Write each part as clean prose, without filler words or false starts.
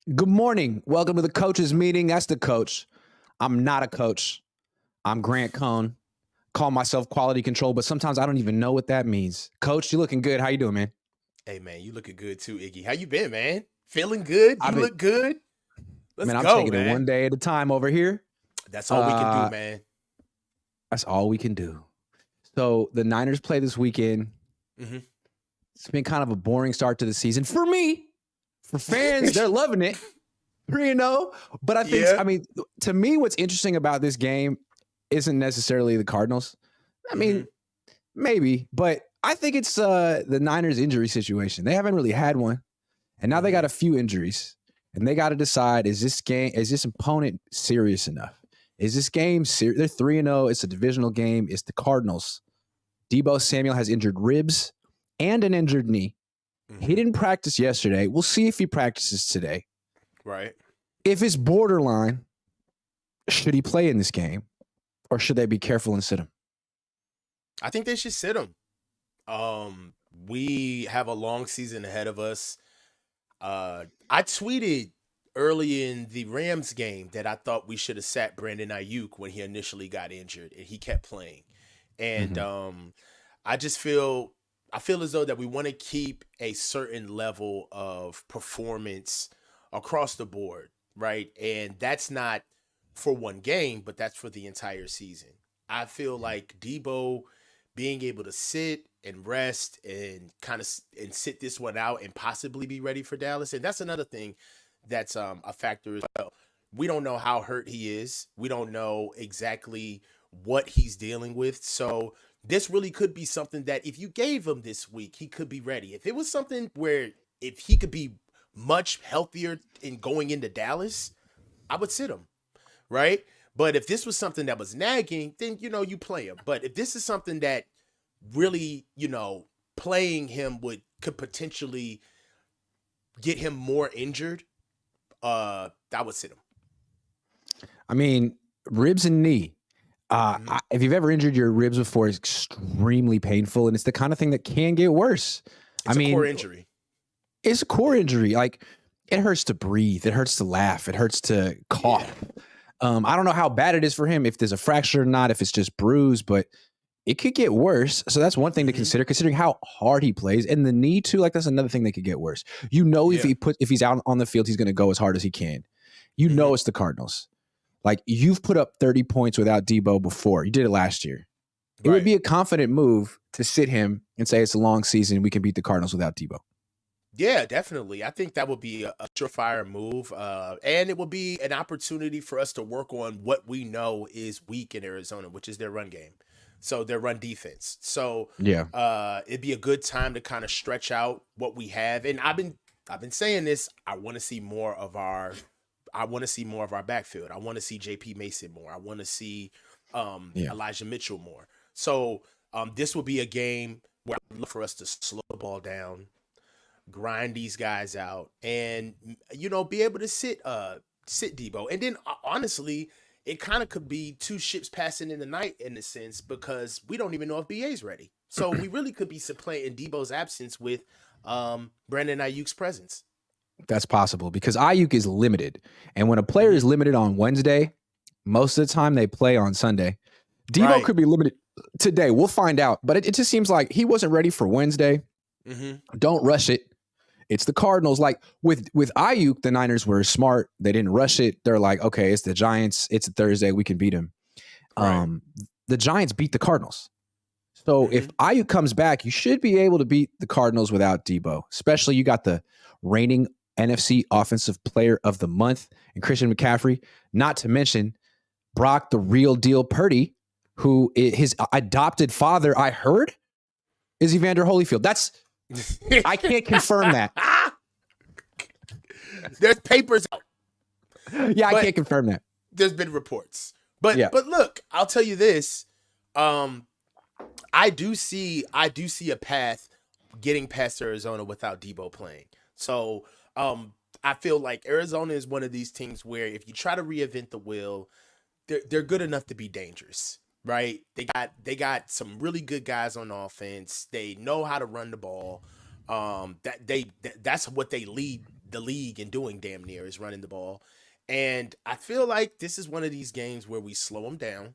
Good morning. Welcome to the coaches meeting. That's the coach. I'm not a coach. I'm Grant Cohn. Call myself quality control, but sometimes I don't even know what that means. Coach, you looking good. How you doing, man? Hey man, you looking good too, Iggy. How you been, man? Feeling good? I've You been, look good. Let's man, I'm go, taking it one man. day at a time over here. That's all we can do, Uh, man. that's all we can do. So the Niners play this weekend. Mm-hmm. It's been kind of a boring start to the season for me. For fans, they're loving it. 3-0. But I think, Yeah. I mean, to me, what's interesting about this game isn't necessarily the Cardinals. I mean, maybe, but I think it's the Niners injury situation. They haven't really had one. And now they got a few injuries. And they got to decide, is this opponent serious enough? Is this game serious? They're 3-0. It's a divisional game. It's the Cardinals. Deebo Samuel has injured ribs and an injured knee. He didn't practice yesterday. We'll see if he practices today. Right. If it's borderline, should he play in this game? Or should they be careful and sit him? I think they should sit him. We have a long season ahead of us. I tweeted early in the Rams game that I thought we should have sat Brandon Ayuk when he initially got injured and he kept playing. And I feel as though that we want to keep a certain level of performance across the board, right? And that's not for one game, but that's for the entire season. I feel like Deebo being able to sit and rest and and sit this one out and possibly be ready for Dallas. And that's another thing that's a factor as well. We don't know how hurt he is. We don't know exactly what he's dealing with. So this really could be something that if you gave him this week, he could be ready. If it was something where if he could be much healthier in going into Dallas, I would sit him, right? But if this was something that was nagging, then you play him. But if this is something that really, playing him could potentially get him more injured, I would sit him. I mean, ribs and knee. If you've ever injured your ribs before, it's extremely painful, and it's the kind of thing that can get worse. It's a core injury. It's a core injury. Like, it hurts to breathe. It hurts to laugh. It hurts to cough. Yeah. I don't know how bad it is for him, if there's a fracture or not, if it's just bruised, but it could get worse. So that's one thing to consider, considering how hard he plays. And the knee too, like that's another thing that could get worse. If he's out on the field, he's going to go as hard as he can. It's the Cardinals. Like, you've put up 30 points without Deebo before. You did it last year. It would be a confident move to sit him and say it's a long season. We can beat the Cardinals without Deebo. Yeah, definitely. I think that would be a surefire move. And it would be an opportunity for us to work on what we know is weak in Arizona, which is their run game. So their run defense. So it'd be a good time to kind of stretch out what we have. And I've been saying this. I want to see more of our backfield. I want to see JP Mason more. I want to see Elijah Mitchell more. So this will be a game where I look for us to slow the ball down, grind these guys out, and be able to sit Deebo. And then honestly, it kind of could be two ships passing in the night in a sense, because we don't even know if BA's ready. So we really could be supplanting Deebo's absence with Brandon Ayuk's presence. That's possible, because Ayuk is limited. And when a player is limited on Wednesday, most of the time they play on Sunday. Deebo could be limited today. We'll find out. But it just seems like he wasn't ready for Wednesday. Don't rush it. It's the Cardinals. Like with Ayuk, the Niners were smart. They didn't rush it. They're like, okay, it's the Giants. It's a Thursday. We can beat them. The Giants beat the Cardinals. So if Ayuk comes back, you should be able to beat the Cardinals without Deebo. Especially, you got the reigning NFC Offensive Player of the Month and Christian McCaffrey. Not to mention Brock, the real deal Purdy, who his adopted father, I heard, is Evander Holyfield. I can't confirm that. There's papers out. Yeah, I can't confirm that. There's been reports. But look, I'll tell you this. I do see a path getting past Arizona without Deebo playing. So I feel like Arizona is one of these teams where if you try to reinvent the wheel, they're good enough to be dangerous. Right? They got some really good guys on offense. They know how to run the ball. That's what they lead the league in doing damn near is running the ball. And I feel like this is one of these games where we slow them down,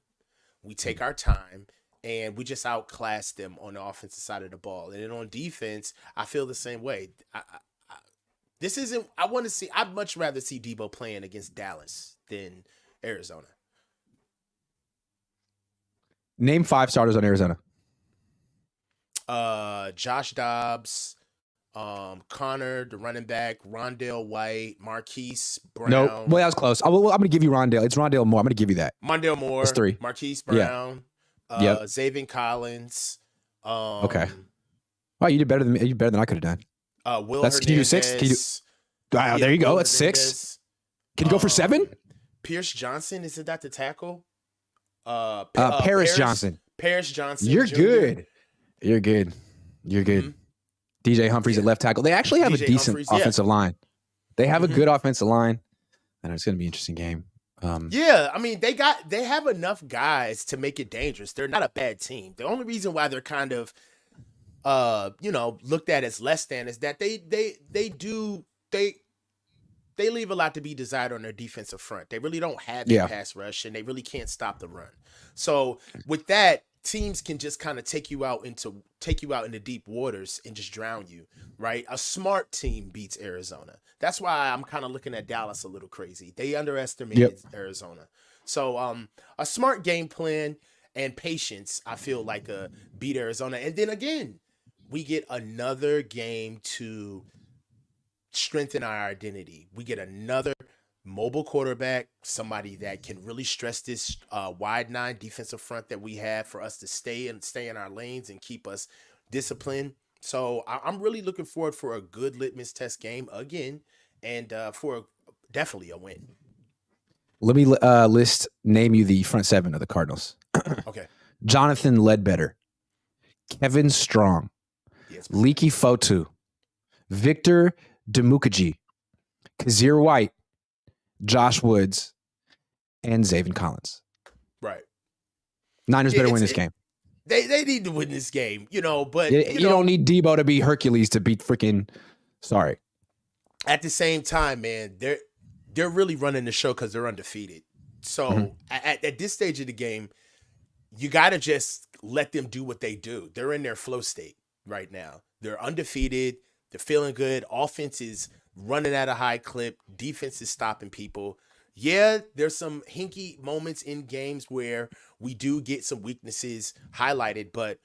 we take our time, and we just outclass them on the offensive side of the ball. And then on defense, I feel the same way. This isn't. I want to see. I'd much rather see Deebo playing against Dallas than Arizona. Name 5 starters on Arizona. Josh Dobbs, Connor, the running back, Rondale White, Marquise Brown. No, well, that was close. I'm going to give you Rondale. It's Rondale Moore. I'm going to give you that. Rondale Moore. That's 3. Marquise Brown. Yep. Zaven Collins. Okay. Wow, you did better than me. You did better than I could have done. Will That's, can you do 6? Can you do, there you go. That's 6. Can you go for 7? Pierce Johnson, isn't that the tackle? Paris Johnson. Paris Johnson. You're Jr. good. You're good. You're good. Mm-hmm. DJ Humphries at left tackle. They actually have a decent offensive line. They have a good offensive line, and it's going to be an interesting game. Yeah, I mean, they have enough guys to make it dangerous. They're not a bad team. The only reason why they're kind of looked at as less than is that they leave a lot to be desired on their defensive front. They really don't have a pass rush, and they really can't stop the run. So with that, teams can just kind of take you out into deep waters and just drown you, right? A smart team beats Arizona. That's why I'm kind of looking at Dallas a little crazy. They underestimated Arizona. So a smart game plan and patience, I feel like beat Arizona. And then again, we get another game to strengthen our identity. We get another mobile quarterback, somebody that can really stress this wide 9 defensive front that we have for us to stay in our lanes and keep us disciplined. So I'm really looking forward for a good litmus test game again, and for definitely a win. Let me name you the front 7 of the Cardinals. Okay. Jonathan Ledbetter, Kevin Strong, Leaky Fotu, Victor Demukaji, Kazir White, Josh Woods, and Zaven Collins. Right. Niners better win this game. They need to win this game, but you don't need Deebo to be Hercules to beat freaking. Sorry. At the same time, man, they're really running the show because they're undefeated. So at this stage of the game, you got to just let them do what they do. They're in their flow state right now. They're undefeated. They're feeling good. Offense is running at a high clip. Defense is stopping people. Yeah, there's some hinky moments in games where we do get some weaknesses highlighted, but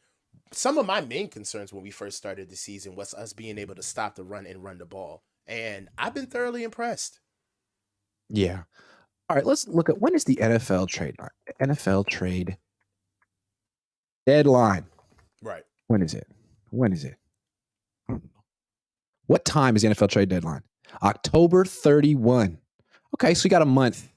some of my main concerns when we first started the season was us being able to stop the run and run the ball. And I've been thoroughly impressed. Yeah. All right, let's look at when is the NFL trade deadline. Right. When is it? I don't know. What time is the NFL trade deadline? October 31. Okay, so we got a month.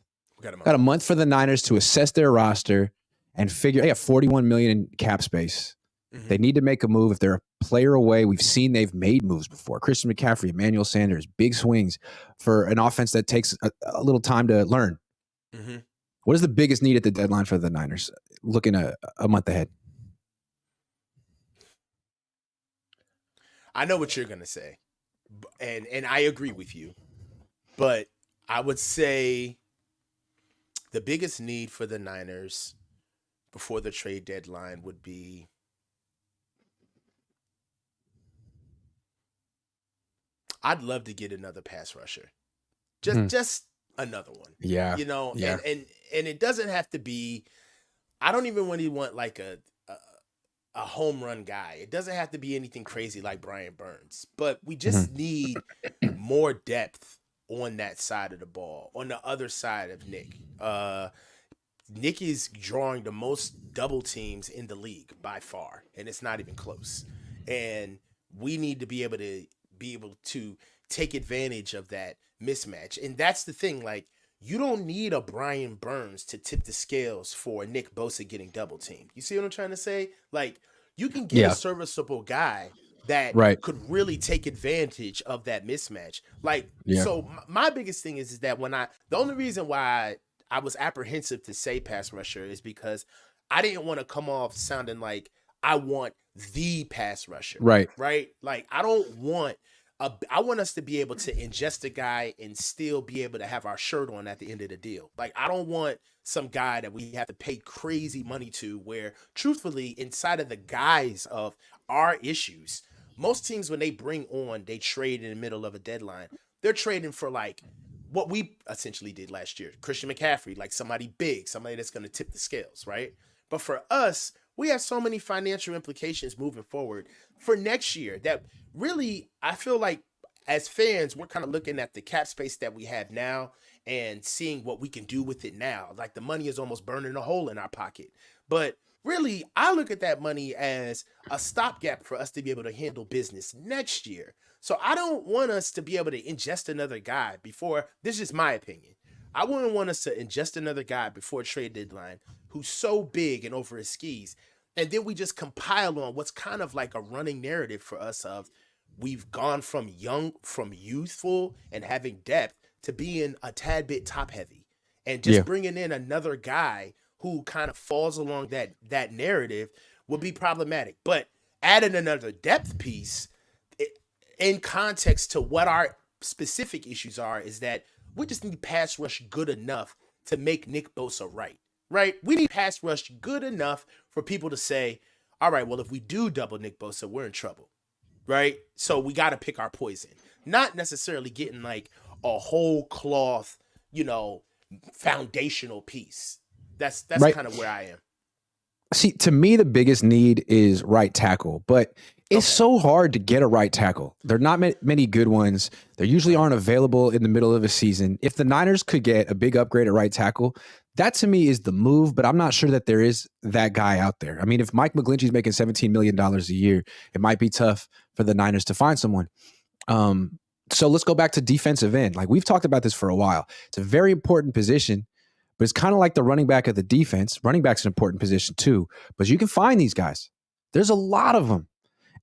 Got a month for the Niners to assess their roster and figure. They have $41 million in cap space. Mm-hmm. They need to make a move. If they're a player away, we've seen they've made moves before. Christian McCaffrey, Emmanuel Sanders, big swings for an offense that takes a little time to learn. Mm-hmm. What is the biggest need at the deadline for the Niners? Looking a month ahead. I know what you're going to say, and I agree with you, but I would say the biggest need for the Niners before the trade deadline would be I'd love to get another pass rusher. Just another one. Yeah. And it doesn't have to be, I don't even really want like a home run guy. It doesn't have to be anything crazy like Brian Burns, but we just need more depth on that side of the ball, on the other side of Nick. Nick is drawing the most double teams in the league by far, and it's not even close. And we need to be able to take advantage of that mismatch. And that's the thing, like, you don't need a Brian Burns to tip the scales for Nick Bosa getting double teamed. You see what I'm trying to say? Like, you can get a serviceable guy that could really take advantage of that mismatch. Like, so my biggest thing is that the only reason why I was apprehensive to say pass rusher is because I didn't want to come off sounding like I want the pass rusher. Right. Like, I don't want I want us to be able to ingest a guy and still be able to have our shirt on at the end of the deal. Like, I don't want some guy that we have to pay crazy money to, where truthfully, inside of the guise of our issues, most teams, when they bring on, they trade in the middle of a deadline. They're trading for like what we essentially did last year. Christian McCaffrey, like somebody big, somebody that's going to tip the scales, right? But for us, we have so many financial implications moving forward for next year that really, I feel like as fans, we're kind of looking at the cap space that we have now and seeing what we can do with it now. Like, the money is almost burning a hole in our pocket. But really, I look at that money as a stopgap for us to be able to handle business next year. So I don't want us to be able to ingest another guy before, this is my opinion. I wouldn't want us to ingest another guy before trade deadline who's so big and over his skis. And then we just compile on what's kind of like a running narrative for us of, we've gone from youthful and having depth to being a tad bit top heavy, and just bringing in another guy who kind of falls along that narrative would be problematic. But adding another depth piece in context to what our specific issues are is that we just need pass rush good enough to make Nick Bosa right? We need pass rush good enough for people to say, all right, well, if we do double Nick Bosa, we're in trouble, right? So we got to pick our poison. Not necessarily getting like a whole cloth, foundational piece. That's right. Kind of where I am. See, to me, the biggest need is right tackle, but it's so hard to get a right tackle. There are not many good ones. They usually aren't available in the middle of a season. If the Niners could get a big upgrade at right tackle, that to me is the move, but I'm not sure that there is that guy out there. I mean, if Mike McGlinchey's making $17 million a year, it might be tough for the Niners to find someone. So let's go back to defensive end. Like, we've talked about this for a while. It's a very important position, but it's kind of like the running back of the defense. Running back's an important position too, but you can find these guys. There's a lot of them,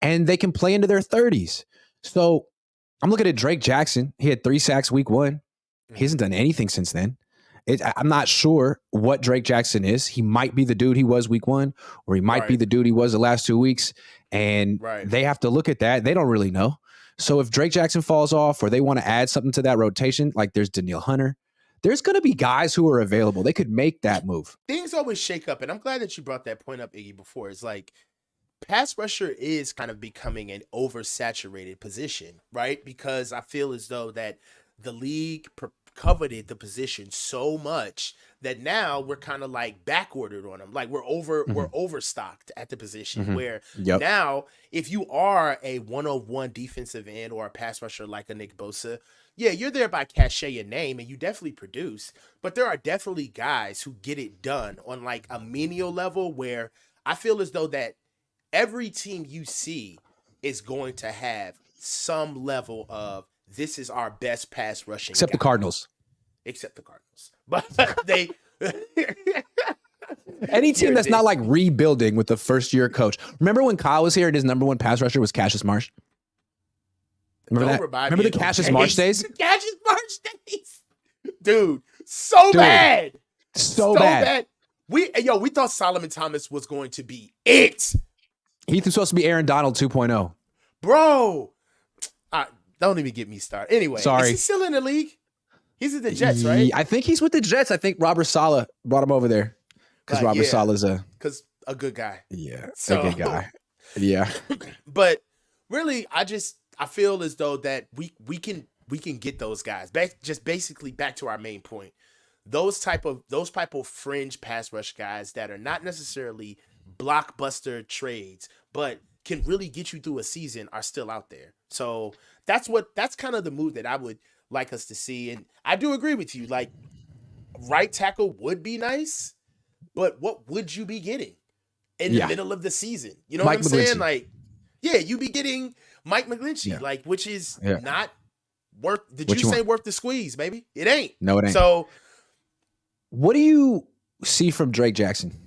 and they can play into their 30s. So I'm looking at Drake Jackson. He had 3 sacks week 1. He hasn't done anything since then. I'm not sure what Drake Jackson is. He might be the dude he was week 1, or he might be the dude he was the last 2 weeks. And they have to look at that. They don't really know. So if Drake Jackson falls off, or they want to add something to that rotation, like there's Danielle Hunter, there's going to be guys who are available. They could make that move. Things always shake up. And I'm glad that you brought that point up, Iggy, before. It's like, pass rusher is kind of becoming an oversaturated position, right? Because I feel as though that the league coveted the position so much that now we're kind of like backordered on them. Like, we're overstocked at the position where now, if you are a 101 defensive end or a pass rusher like a Nick Bosa, yeah, you're there by cachet and name, and you definitely produce, but there are definitely guys who get it done on like a menial level, where I feel as though that every team you see is going to have some level of, this is our best pass rushing except guy. the Cardinals. Except the Cardinals. But they any team that's not like rebuilding with the first year coach. Remember when Kyle was here and his number 1 pass rusher was Cassius Marsh? Remember that? Remember the Cassius Marsh days? Cassius Marsh days. Dude, so bad. So bad. We thought Solomon Thomas was going to be it. He's supposed to be Aaron Donald 2.0. Bro. Don't even get me started. Anyway, sorry. Is he still in the league? He's at the Jets, right? I think he's with the Jets. I think Robert Saleh brought him over there because Robert Saleh's a good guy. Yeah, a good guy. Yeah. But really, I feel as though that we can get those guys back. Just basically back to our main point. Those type of fringe pass rush guys that are not necessarily blockbuster trades, but can really get you through a season are still out there. So that's kind of the move that I would like us to see. And I do agree with you. Like, right tackle would be nice, but what would you be getting in the middle of the season? You know what I'm saying? Like, you'd be getting Mike McGlinchey, like, which is not worth the juice ain't worth the squeeze, baby. It ain't. No, it ain't. So what do you see from Drake Jackson?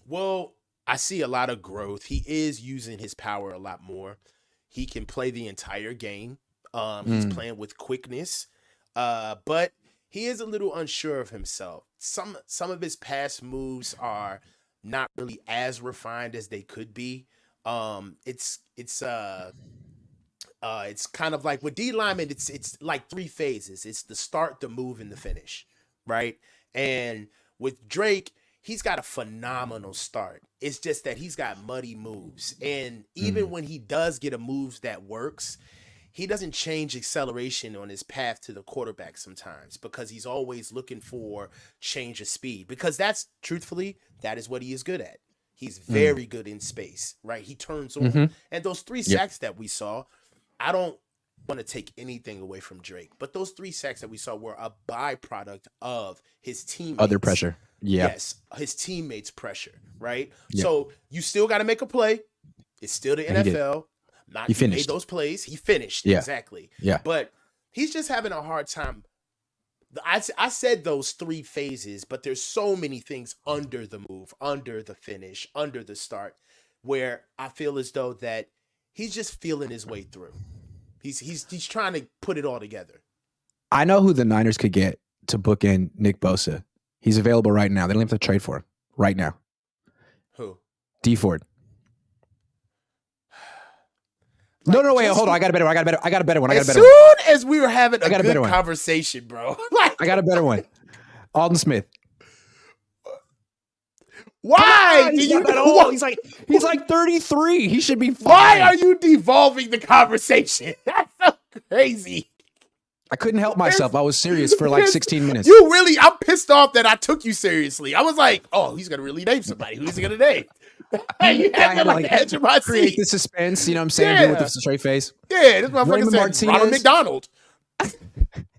Well, I see a lot of growth. He is using his power a lot more. He can play the entire game. He's playing with quickness, but he is a little unsure of himself. Some of his past moves are not really as refined as they could be. It's It's kind of like with D lineman, it's like 3 phases. It's the start, the move, and the finish, right? And with Drake, he's got a phenomenal start. It's just that he's got muddy moves. And even when he does get a move that works, he doesn't change acceleration on his path to the quarterback sometimes because he's always looking for change of speed. Because truthfully, that is what he is good at. He's very good in space, right? He turns on. And those 3 sacks that we saw, I don't want to take anything away from Drake, but those 3 sacks that we saw were a byproduct of his teammates. Other pressure. Yeah. Yes, his teammates' pressure, right? Yeah. So you still got to make a play. It's still the NFL. He finished. Made those plays. He finished. Yeah. Exactly. Yeah. But he's just having a hard time. I said those 3 phases, but there's so many things under the move, under the finish, under the start, where I feel as though that he's just feeling his way through. He's trying to put it all together. I know who the Niners could get to book in Nick Bosa. He's available right now. They don't have to trade for him right now. Who? D Ford. No, wait, hold on. I got a better one. As soon as we were having a good conversation, bro. I got a better one. Alden Smith. Why? He's like 33. He should be fine. Why are you devolving the conversation? That's so crazy. I couldn't help myself. I was serious for like 16 minutes. I'm pissed off that I took you seriously. I was like, oh, he's going to really name somebody. Who's he going to name? You had to like the edge of my create seat. the suspense, you know what I'm saying? Yeah. With the straight face. Yeah, this motherfucker said Ronald McDonald.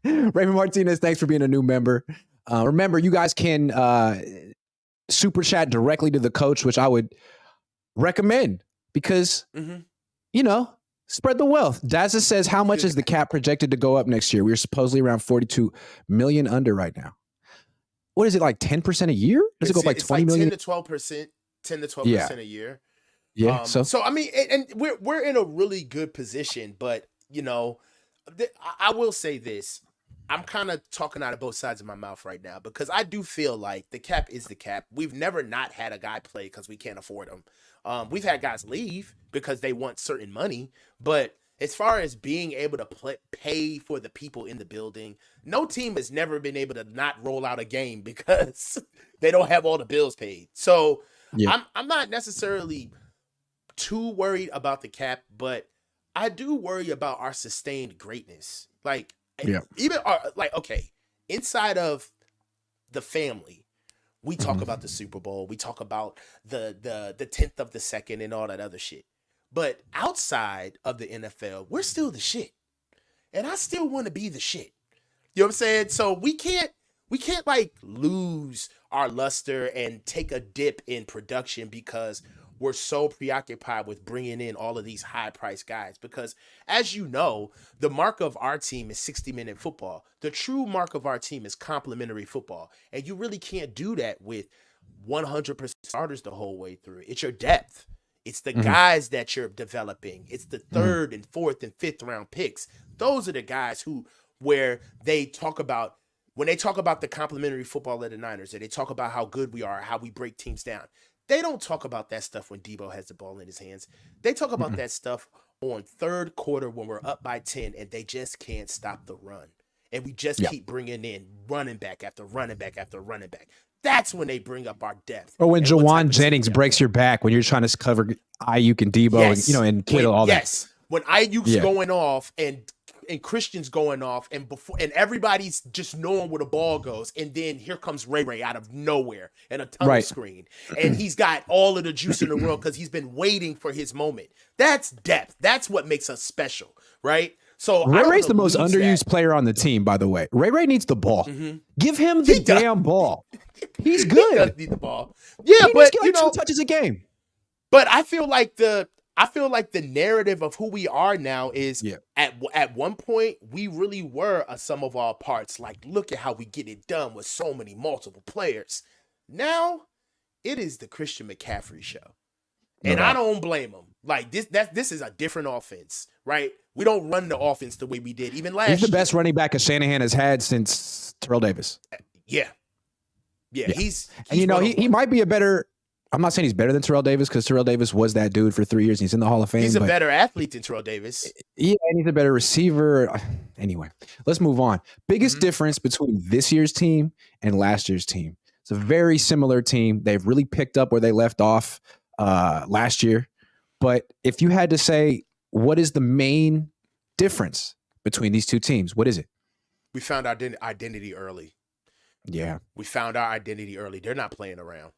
Raymond Martinez, thanks for being a new member. Remember, you guys can super chat directly to the coach, which I would recommend because, you know, spread the wealth. Dazza says, how much is the cap projected to go up next year? We're supposedly around 42 million under right now. What is it, like 10% a year? Does it go up like 20 million? 10 to 12% a year. Yeah. So I mean, and we're in a really good position, but you know, I will say this. I'm kind of talking out of both sides of my mouth right now because I do feel like the cap is the cap. We've never not had a guy play because we can't afford him. We've had guys leave because they want certain money, but as far as being able to pay for the people in the building, no team has never been able to not roll out a game because they don't have all the bills paid. So I'm not necessarily too worried about the cap, but I do worry about our sustained greatness. Like, even okay, inside of the family, we talk about the Super Bowl, we talk about the 10th of the second and all that other shit. But outside of the NFL, we're still the shit. And I still want to be the shit. You know what I'm saying? So we can't like lose our luster and take a dip in production because we're so preoccupied with bringing in all of these high-priced guys. Because, as you know, the mark of our team is 60-minute football. The true mark of our team is complementary football. And you really can't do that with 100% starters the whole way through. It's your depth. It's the guys that you're developing. It's the 3rd and 4th and 5th round picks. Those are the guys when they talk about the complementary football of the Niners, and they talk about how good we are, how we break teams down. They don't talk about that stuff when Deebo has the ball in his hands. They talk about that stuff on 3rd quarter when we're up by 10 and they just can't stop the run. And we just keep bringing in running back after running back after running back. That's when they bring up our depth. Or when Jawan Jennings breaks your back when you're trying to cover Ayuk and Deebo and Kittle, all that. Yes, when Ayuk's going off and Christian's going off and everybody's just knowing where the ball goes, and then here comes Ray out of nowhere and a tunnel screen, and he's got all of the juice in the world because he's been waiting for his moment. That's depth. That's what makes us special, right? So Ray's the most underused player on the team, by the way. Ray needs the ball. Give him the damn ball. He's good. He does need the ball. Yeah, but you know, 2 touches a game. But I feel like the narrative of who we are now is at one point we really were a sum of all parts. Like, look at how we get it done with so many multiple players. Now it is the Christian McCaffrey show. And I don't blame him. Like this is a different offense, right? We don't run the offense the way we did even last year. He's the best running back that Shanahan has had since Terrell Davis. Yeah. He's and you know, he might be a better I'm not saying he's better than Terrell Davis because Terrell Davis was that dude for 3 years. And he's in the Hall of Fame. He's a but better athlete than Terrell Davis. Yeah, and he's a better receiver. Anyway, let's move on. Biggest Mhm. difference between this year's team and last year's team. It's a very similar team. They've really picked up where they left off last year. But if you had to say, what is the main difference between these two teams? What is it? We found our identity early. Yeah. We found our identity early. They're not playing around.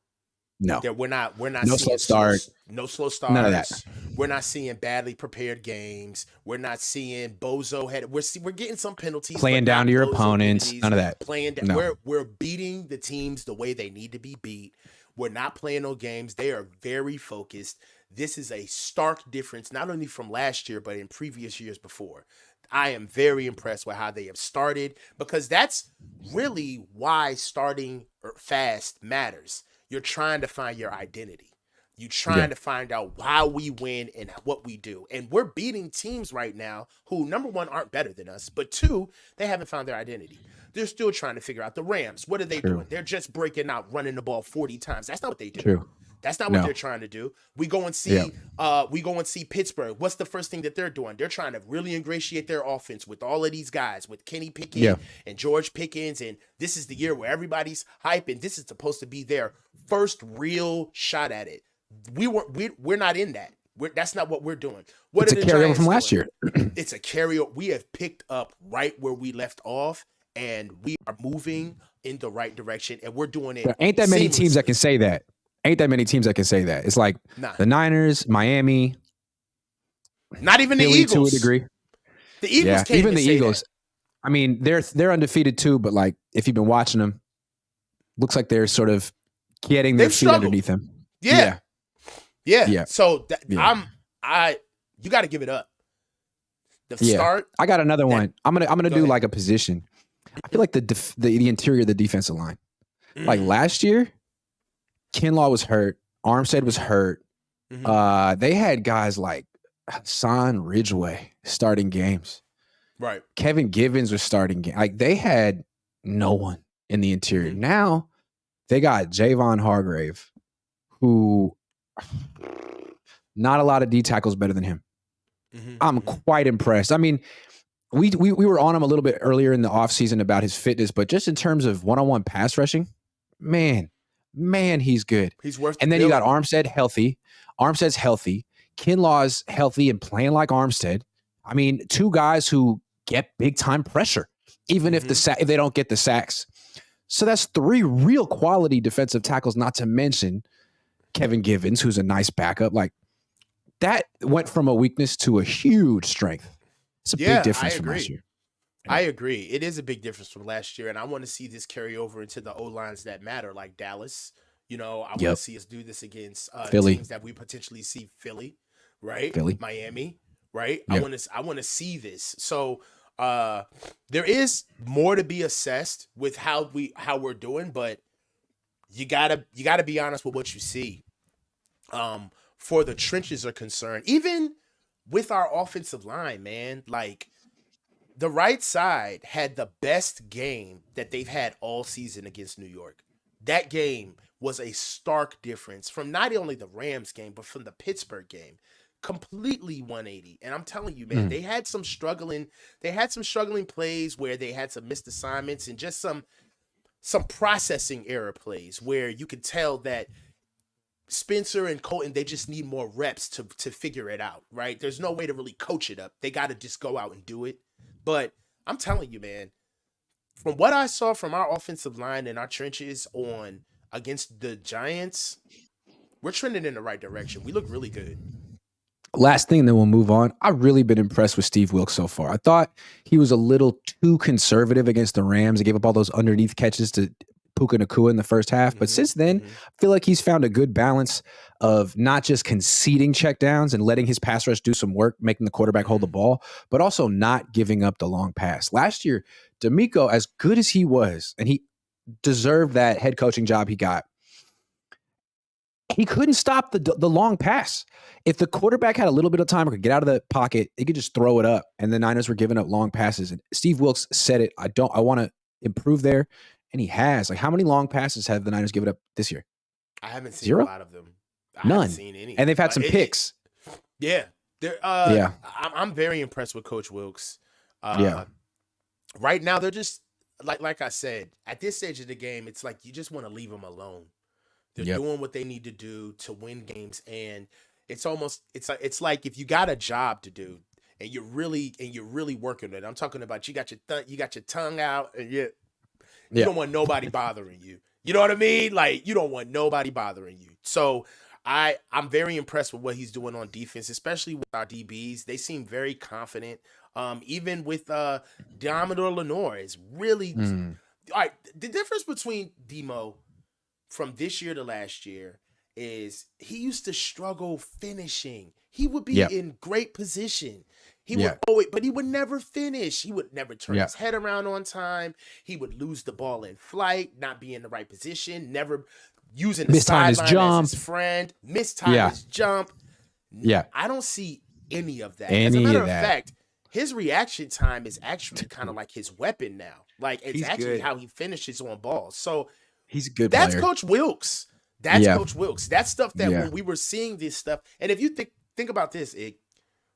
No. We're not No slow seeing start. no slow starts. None of that. We're not seeing badly prepared games. We're not seeing bozo head. We're getting some penalties. Playing but down not to your bozo opponents. penalties. None of that. Playing down. No. We're beating the teams the way they need to be beat. We're not playing no games. They are very focused. This is a stark difference, not only from last year, but in previous years before. I am very impressed with how they have started, because that's really why starting fast matters. You're trying to find your identity. You're trying to find out how we win and what we do. And we're beating teams right now who, number one, aren't better than us, but two, they haven't found their identity. They're still trying to figure out the Rams. What are they doing? They're just breaking out, running the ball 40 times. That's not what they do. True. That's not what they're trying to do. We go and see Pittsburgh. What's the first thing that they're doing? They're trying to really ingratiate their offense with all of these guys, with Kenny Pickett and George Pickens. And this is the year where everybody's hyping. This is supposed to be their first real shot at it. We're not in that. That's not what we're doing. It's a carryover from last year. It's a carryover. We have picked up right where we left off, and we are moving in the right direction, and we're doing it. There ain't that many teams that can say that. It's like the Niners, Miami, not even Philly the Eagles to a degree. The Eagles can't even the Eagles. That. I mean, they're undefeated too, but like if you've been watching them, looks like they're sort of getting their feet underneath them. Yeah. So you got to give it up. The start. I got another one. I'm gonna do like a position. I feel like the interior of the defensive line. Like last year, Kinlaw was hurt. Armstead was hurt. They had guys like Hassan Ridgeway starting games. Right. Kevin Givens was starting games. Like they had no one in the interior. Now they got Javon Hargrave, who not a lot of D tackles better than him. I'm quite impressed. I mean, we were on him a little bit earlier in the offseason about his fitness, but just in terms of one-on-one pass rushing, man, he's good. He's worth And then you got Armstead healthy. Armstead's healthy. Kinlaw's healthy and playing like Armstead. I mean, two guys who get big-time pressure, even if if they don't get the sacks. So that's three real quality defensive tackles, not to mention Kevin Givens, who's a nice backup. Like, that went from a weakness to a huge strength. It's a big difference from last year. I agree. It is a big difference from last year, and I want to see this carry over into the O-lines that matter, like Dallas. I want to see us do this against Philly. teams that we potentially see. Philly, right? Philly. Miami, right? Yep. I want to see this. So there is more to be assessed with how we're doing, but you gotta be honest with what you see. For the trenches are concerned, even with our offensive line, man, like the right side had the best game that they've had all season against New York. That game was a stark difference from not only the Rams game, but from the Pittsburgh game. Completely 180. And I'm telling you, man, they had some struggling plays where they had some missed assignments and just some processing error plays where you could tell that Spencer and Colton, they just need more reps to figure it out, right? There's no way to really coach it up. They got to just go out and do it. But I'm telling you, man, from what I saw from our offensive line and our trenches against the Giants, we're trending in the right direction. We look really good. Last thing, then we'll move on. I've really been impressed with Steve Wilks so far. I thought he was a little too conservative against the Rams. He gave up all those underneath catches to Puka Nacua in the first half. But since then, I feel like he's found a good balance of not just conceding checkdowns and letting his pass rush do some work, making the quarterback hold the ball, but also not giving up the long pass. Last year, D'Amico, as good as he was, and he deserved that head coaching job he got, he couldn't stop the long pass. If the quarterback had a little bit of time or could get out of the pocket, he could just throw it up. And the Niners were giving up long passes. And Steve Wilks said it. I want to improve there. And he has. Like, how many long passes have the Niners given up this year? I haven't seen a 0? lot of them. I haven't None. seen any. And they've had some picks. Yeah. Yeah. I'm very impressed with Coach Wilkes. Yeah. Right now, they're just like I said, at this stage of the game, it's like you just want to leave them alone. They're Yep. doing what they need to do to win games, and it's like if you got a job to do and you're really working it. I'm talking about you got your tongue out, and you don't want nobody bothering you. You know what I mean? Like, you don't want nobody bothering you. So I'm very impressed with what he's doing on defense, especially with our DBs. They seem very confident. Even with Diamador Lenore is really all right. The difference between Demo from this year to last year is he used to struggle finishing. He would be in great position. He would always, but he would never finish. He would never turn his head around on time. He would lose the ball in flight, not be in the right position, never using the sideline as his friend, mistime his jump. Yeah. I don't see any of that. As a matter of fact, his reaction time is actually kind of like his weapon now. Like, it's actually how he finishes on balls. So he's a good that's player. Coach Wilkes. That's Coach Wilkes. That's stuff that when we were seeing this stuff, and if you think about this,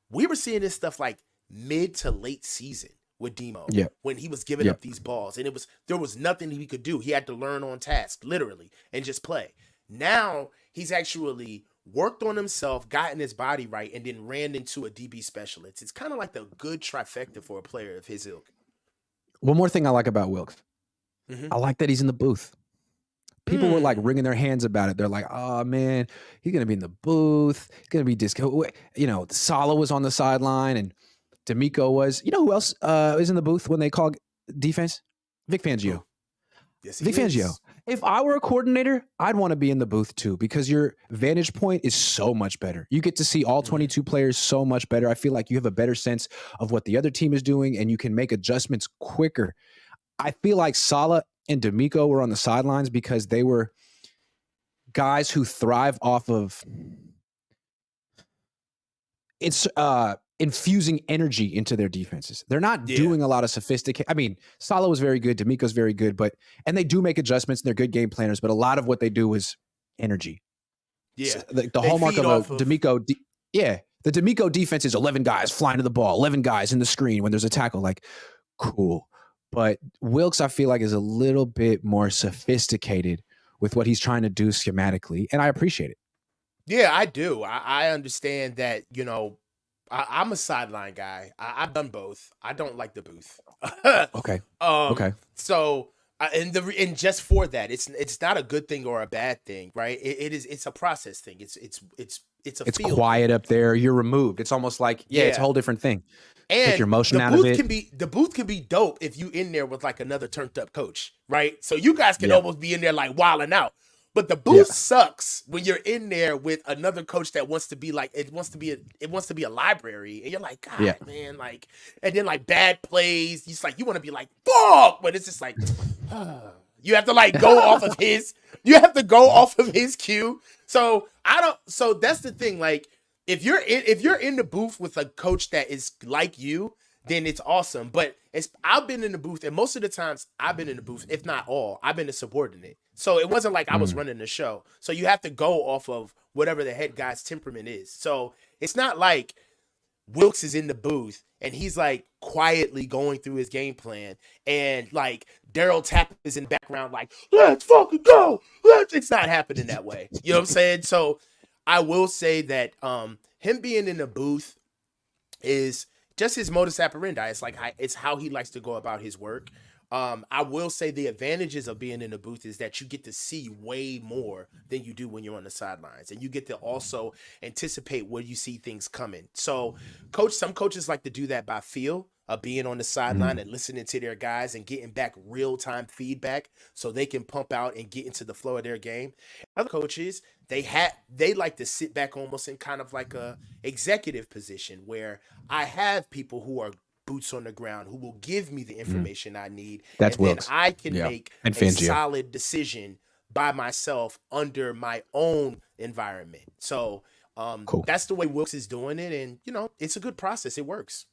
we were seeing this stuff like mid to late season with Demo when he was giving up these balls, and there was nothing he could do. He had to learn on task, literally, and just play. Now he's actually worked on himself, gotten his body right, and then ran into a DB specialist. It's kind of like the good trifecta for a player of his ilk. One more thing I like about Wilkes. I like that he's in the booth. People were like wringing their hands about it. They're like, oh man, he's going to be in the booth. He's going to be disco. You know, Saleh was on the sideline and D'Amico was. You know who else is in the booth when they call defense? Vic Fangio. Yes, Vic Fangio. If I were a coordinator, I'd want to be in the booth too, because your vantage point is so much better. You get to see all 22 players so much better. I feel like you have a better sense of what the other team is doing and you can make adjustments quicker. I feel like Saleh and D'Amico were on the sidelines because they were guys who thrive off of infusing energy into their defenses. They're not doing a lot of sophisticated. I mean, Saleh was very good. D'Amico's very good, and they do make adjustments and they're good game planners, but a lot of what they do is energy. Yeah. So the hallmark of a D'Amico. The D'Amico defense is 11 guys flying to the ball, 11 guys in the screen when there's a tackle. Like, cool. But Wilkes, I feel like, is a little bit more sophisticated with what he's trying to do schematically, and I appreciate it. Yeah, I do. I understand that, I'm a sideline guy. I've done both. I don't like the booth. Okay. Okay. So, and just for that, it's not a good thing or a bad thing, right? It's a process thing. It's quiet up there. You're removed. It's almost like it's a whole different thing. And take your emotion out of it. The booth can be dope if you in there with like another turned up coach, right? So you guys can almost be in there like wilding out. But the booth sucks when you're in there with another coach that wants to be like it wants to be a library, and you're like, God, man, like, and then like bad plays. You want to be like, fuck, but it's just like you have to like go off of his. You have to go off of his cue. So So that's the thing. Like, if you're in the booth with a coach that is like you, then it's awesome. But I've been in the booth, and most of the times I've been in the booth, if not all, I've been a subordinate. So it wasn't like I was running the show. So you have to go off of whatever the head guy's temperament is. So it's not like Wilkes is in the booth and he's like quietly going through his game plan, and like Daryl Tapp is in the background like, let's fucking go. It's not happening that way. You know what I'm saying? So I will say that him being in the booth is just his modus operandi. It's like it's how he likes to go about his work. I will say the advantages of being in the booth is that you get to see way more than you do when you're on the sidelines, and you get to also anticipate where you see things coming. So, some coaches like to do that by feel of being on the sideline and listening to their guys and getting back real-time feedback so they can pump out and get into the flow of their game. Other coaches, they like to sit back almost in kind of like a executive position where I have people who are boots on the ground who will give me the information I need. That's and then Wilkes. I can make a solid decision by myself under my own environment. So cool. That's the way Wilkes is doing it. And, it's a good process. It works.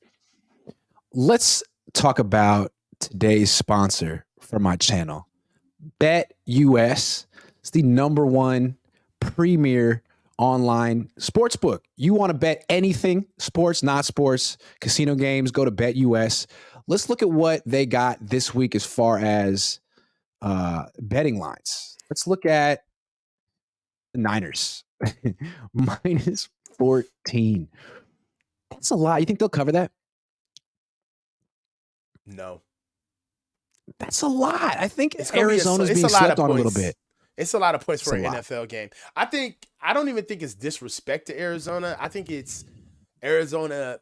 Let's talk about today's sponsor for my channel. BetUS. It's the #1 premier online sports book. You want to bet anything, sports, not sports, casino games, go to BetUS. Let's look at what they got this week as far as betting lines. Let's look at the Niners. Minus 14. That's a lot. You think they'll cover that? No. That's a lot. I think Arizona's being slept on a little bit. It's a lot of points for an NFL game. I don't even think it's disrespect to Arizona. I think it's Arizona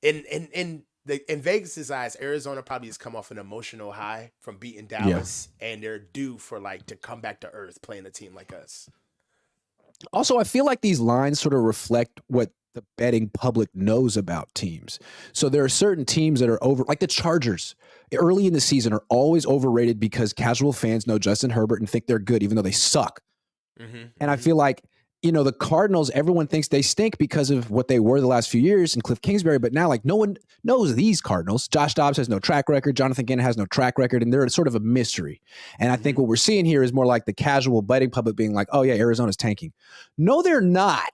in Vegas's eyes. Arizona probably has come off an emotional high from beating Dallas, and they're due for to come back to earth playing a team like us. Also, I feel like these lines sort of reflect what the betting public knows about teams. So there are certain teams that are like the Chargers early in the season are always overrated because casual fans know Justin Herbert and think they're good, even though they suck. And I feel like, the Cardinals, everyone thinks they stink because of what they were the last few years and Cliff Kingsbury. But now, no one knows these Cardinals. Josh Dobbs has no track record. Jonathan Gannon has no track record. And they're sort of a mystery. And I think what we're seeing here is more like the casual betting public being like, oh, yeah, Arizona's tanking. No, they're not.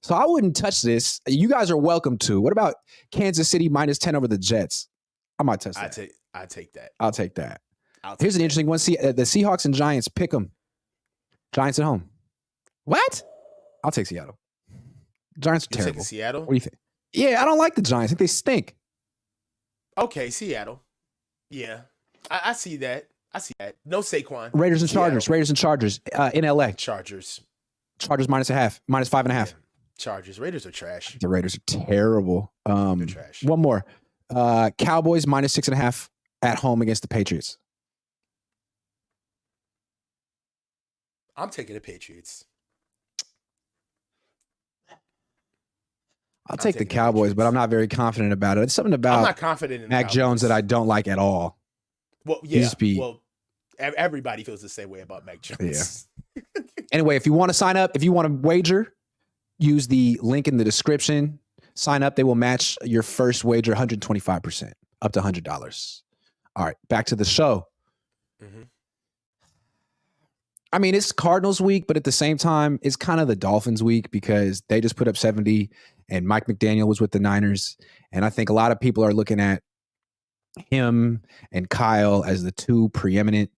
So I wouldn't touch this. You guys are welcome to. What about Kansas City minus 10 over the Jets? I might touch that. I take that. I'll take that. Here's an interesting one. See, the Seahawks and Giants, pick them. Giants at home. What? I'll take Seattle. Giants are terrible. Taking Seattle? What do you think? Yeah, I don't like the Giants. I think they stink. Okay, Seattle. Yeah, I see that. No Saquon. Raiders and Chargers. Seattle. Raiders and Chargers in LA. Chargers minus a half. Minus 5.5. Yeah. Chargers. Raiders are trash. The Raiders are terrible. They're trash. One more. Cowboys minus 6.5 at home against the Patriots. I'm taking the Patriots. I'll take the Cowboys, but I'm not very confident about it. It's something about I'm not confident in Mac Jones that I don't like at all. Well, yeah. Well, everybody feels the same way about Mac Jones. Yeah. Anyway, if you want to sign up, if you want to wager, use the link in the description. Sign up. They will match your first wager 125%, up to $100. All right, back to the show. I mean, it's Cardinals week, but at the same time, it's kind of the Dolphins week because they just put up 70 and Mike McDaniel was with the Niners. And I think a lot of people are looking at him and Kyle as the two preeminent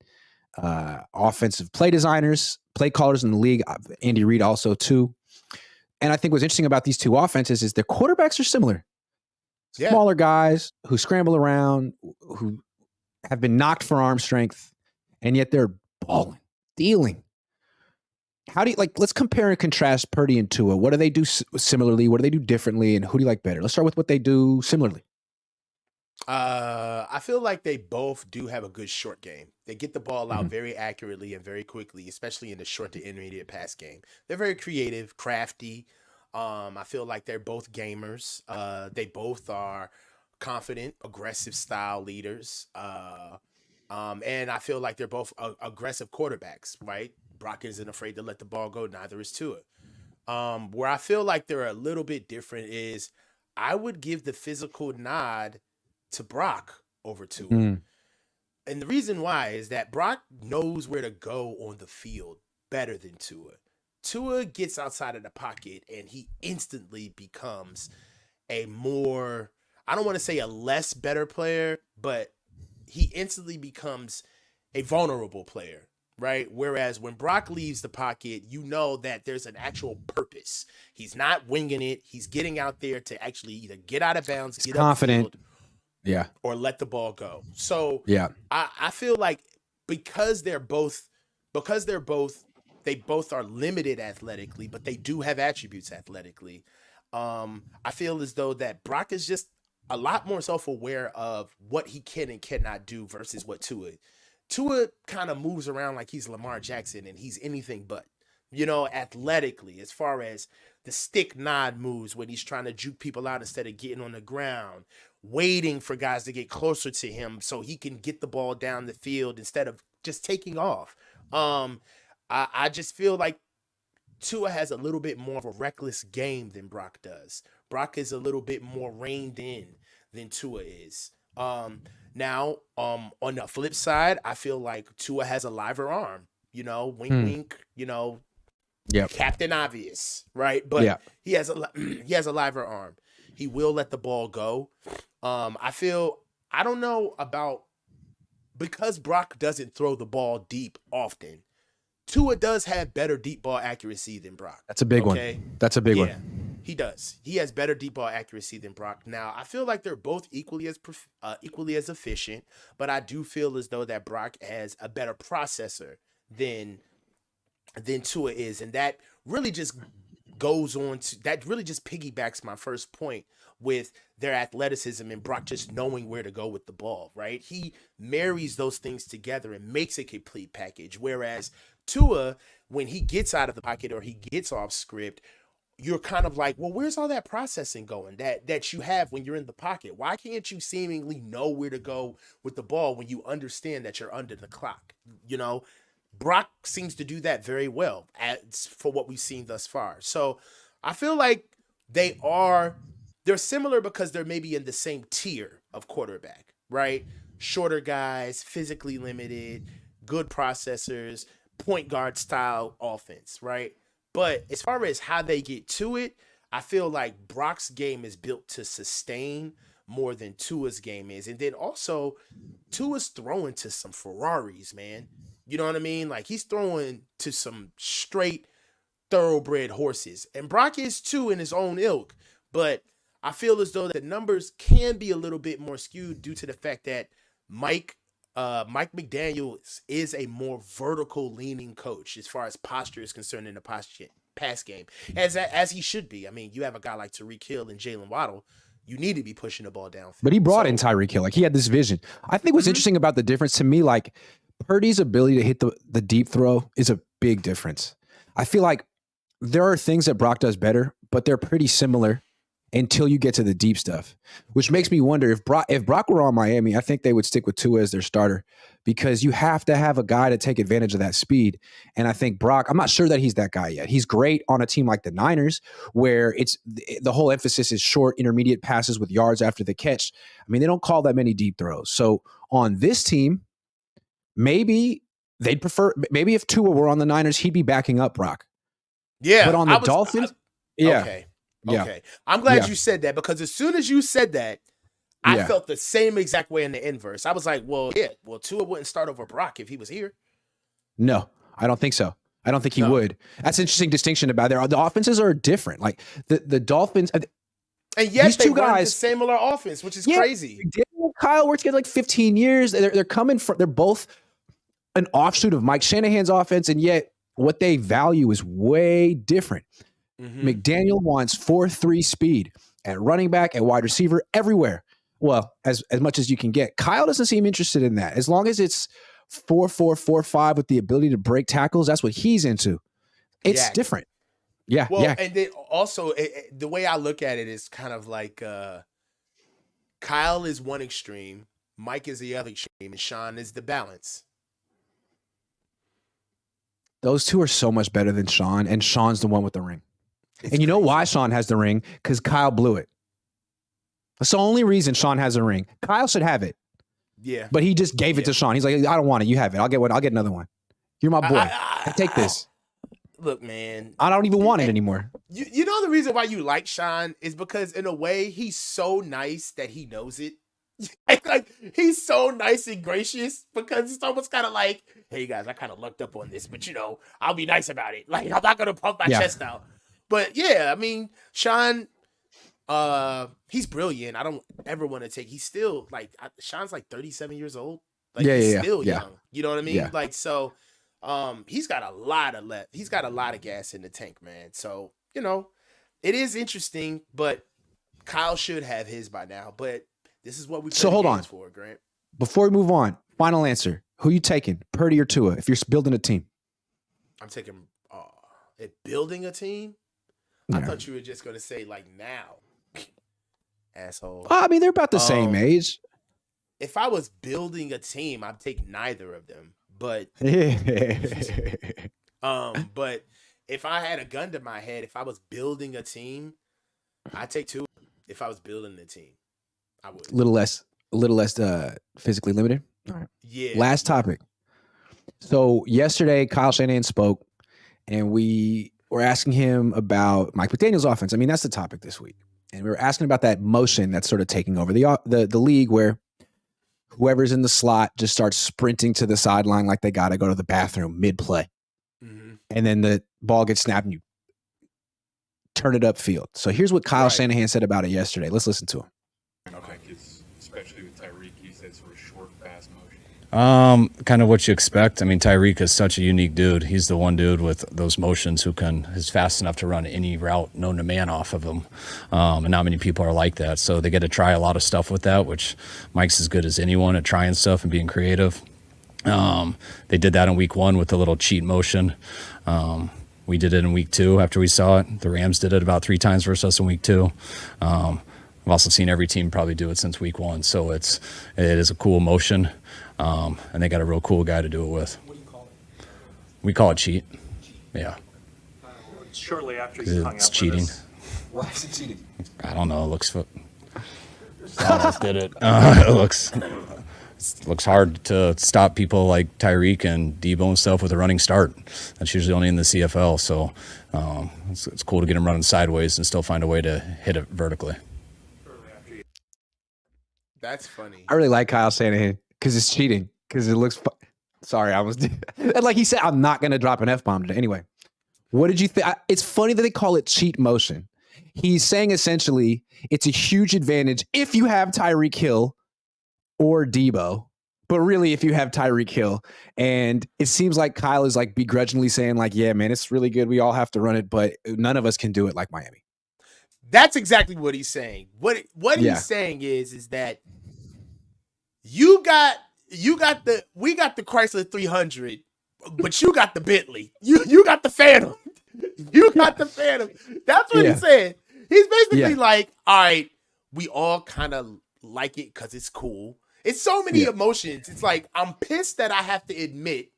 offensive play designers, play callers in the league. Andy Reid also too. And I think what's interesting about these two offenses is their quarterbacks are similar. Smaller guys who scramble around, who have been knocked for arm strength, and yet they're balling. Dealing. How do you let's compare and contrast Purdy and Tua. What do they do similarly? What do they do differently? And who do you like better? Let's start with what they do similarly. I feel like they both do have a good short game. They get the ball out very accurately and very quickly, especially in the short to intermediate pass game. They're very creative, crafty. I feel like they're both gamers. They both are confident, aggressive style leaders. And I feel like they're both aggressive quarterbacks, right? Brock isn't afraid to let the ball go. Neither is Tua. Where I feel like they're a little bit different is I would give the physical nod to Brock over Tua. And the reason why is that Brock knows where to go on the field better than Tua. Tua gets outside of the pocket and he instantly becomes a more, I don't want to say a less better player, but he instantly becomes a vulnerable player, right? Whereas when Brock leaves the pocket, you know that there's an actual purpose. He's not winging it. He's getting out there to actually either get out of bounds, get confident, up the field, or let the ball go. So I feel like because they both are limited athletically, but they do have attributes athletically. I feel as though that Brock is just a lot more self-aware of what he can and cannot do versus what Tua kind of moves around like he's Lamar Jackson and he's anything but, athletically, as far as the stick nod moves when he's trying to juke people out instead of getting on the ground, waiting for guys to get closer to him so he can get the ball down the field instead of just taking off. I just feel like Tua has a little bit more of a reckless game than Brock does. Brock is a little bit more reined in than Tua is. Now, on the flip side, I feel like Tua has a liver arm. Wink, wink, Yep. Captain Obvious, right? But Yeah. he has a liver arm. He will let the ball go. I don't know about, because Brock doesn't throw the ball deep often. Tua does have better deep ball accuracy than Brock. That's a big okay? one. That's a big Yeah, one. he does. He has better deep ball accuracy than Brock. Now, I feel like they're both equally as efficient, but I do feel as though that Brock has a better processor than Tua is, and that really just piggybacks my first point with their athleticism and Brock just knowing where to go with the ball, right? He marries those things together and makes a complete package. Whereas Tua, when he gets out of the pocket or he gets off script, you're kind of like, well, where's all that processing going that you have when you're in the pocket? Why can't you seemingly know where to go with the ball when you understand that you're under the clock? Brock seems to do that very well for what we've seen thus far. So I feel like they're similar because they're maybe in the same tier of quarterback, right? Shorter guys, physically limited, good processors, point guard style offense, right? But as far as how they get to it, I feel like Brock's game is built to sustain more than Tua's game is. And then also, Tua's throwing to some Ferraris, man. You know what I mean? Like, he's throwing to some straight thoroughbred horses. And Brock is too in his own ilk. But I feel as though the numbers can be a little bit more skewed due to the fact that Mike McDaniel is a more vertical leaning coach as far as posture is concerned in the pass game, as he should be. I mean, you have a guy like Tyreek Hill and Jalen Waddle. You need to be pushing the ball downfield. But he brought in Tyreek Hill. Like, he had this vision. I think what's interesting about the difference to me, like, Purdy's ability to hit the deep throw is a big difference. I feel like there are things that Brock does better, but they're pretty similar until you get to the deep stuff, which makes me wonder if Brock were on Miami, I think they would stick with Tua as their starter, because you have to have a guy to take advantage of that speed. And I think Brock, I'm not sure that he's that guy yet. He's great on a team like the Niners, where it's the whole emphasis is short, intermediate passes with yards after the catch. I mean, they don't call that many deep throws. So on this team, maybe they'd prefer, maybe if Tua were on the Niners, he'd be backing up Brock. Yeah. But on the Dolphins, okay. I'm glad you said that, because as soon as you said that, I felt the same exact way in the inverse. I was like, well, Tua wouldn't start over Brock if he was here. No, I don't think so. I don't think he would. That's an interesting distinction about there. The offenses are different. Like the Dolphins, and yet these two guys, the similar offense, which is crazy. Kyle worked together like 15 years. They're coming from. They're both an offshoot of Mike Shanahan's offense, and yet what they value is way different. Mm-hmm. McDaniel wants 4-3 speed at running back, at wide receiver, everywhere. Well, as much as you can get. Kyle doesn't seem interested in that. As long as it's 4-4, 4-5 with the ability to break tackles, that's what he's into. It's different. Yeah. Well, and then also the way I look at it is kind of like Kyle is one extreme, Mike is the other extreme, and Sean is the balance. Those two are so much better than Sean, and Sean's the one with the ring. And you know why Sean has the ring? Because Kyle blew it. That's the only reason Sean has a ring. Kyle should have it. Yeah. But he just gave it to Sean. He's like, I don't want it. You have it. I'll get one. I'll get another one. You're my boy. I take this. Look, man. I don't even want it anymore. You know the reason why you like Sean is because, in a way, he's so nice that he knows it. Like, he's so nice and gracious, because it's almost kind of like, hey, guys, I kind of lucked up on this, but, I'll be nice about it. Like, I'm not going to pump my chest out. But, yeah, I mean, Sean, he's brilliant. I don't ever want to take, he's still, like, Sean's like 37 years old. Like, he's still young. You know what I mean? Yeah. Like, so, he's got a lot of he's got a lot of gas in the tank, man. So, it is interesting, but Kyle should have his by now. But this is what we play hold on for, Grant. Before we move on, final answer. Who you taking, Purdy or Tua, if you're building a team? I'm taking building a team? I thought you were just going to say, like, now. Asshole. I mean, they're about the same age. If I was building a team, I'd take neither of them. But but if I had a gun to my head, if I was building a team, I'd take Tua. If I was building a team, I would. A little less physically limited. All right. Yeah. Last topic. So yesterday, Kyle Shanahan spoke, and we we're asking him about Mike McDaniel's offense. I mean, that's the topic this week. And we were asking about that motion that's sort of taking over the league, where whoever's in the slot just starts sprinting to the sideline like they got to go to the bathroom mid-play. Mm-hmm. And then the ball gets snapped and you turn it upfield. So here's what Kyle Shanahan said about it yesterday. Let's listen to him. Okay, especially with Tyreek, he said sort of short, fast motion. Kind of what you expect. I mean, Tyreek is such a unique dude. He's the one dude with those motions who is fast enough to run any route known to man off of him. And not many people are like that. So they get to try a lot of stuff with that, which Mike's as good as anyone at trying stuff and being creative. They did that in week 1 with the little cheat motion. We did it in week 2 after we saw it. The Rams did it about 3 times versus us in week 2. I've also seen every team probably do it since week 1. So it is a cool motion. And they got a real cool guy to do it with. What do you call it? We call it cheat. Yeah. Shortly after you hung out It's cheating. Why is it cheating? I don't know. It looks almost did it. It looks hard to stop people like Tyreek and Deebo and stuff with a running start. That's usually only in the CFL. So it's cool to get him running sideways and still find a way to hit it vertically. That's funny. I really like Kyle Shanahan because it's cheating. Because it looks. Sorry, I was. And like he said, I'm not going to drop an F-bomb today. Anyway, what did you think? It's funny that they call it cheat motion. He's saying essentially it's a huge advantage if you have Tyreek Hill or Deebo, but really if you have Tyreek Hill. And it seems like Kyle is like begrudgingly saying like, yeah, man, it's really good. We all have to run it, but none of us can do it like Miami. That's exactly what he's saying. What he's saying is that we got the Chrysler 300, but you got the Bentley. You got the Phantom. You got the Phantom. That's what he's saying. He's basically like, all right, we all kind of like it because it's cool. It's so many emotions. It's like, I'm pissed that I have to admit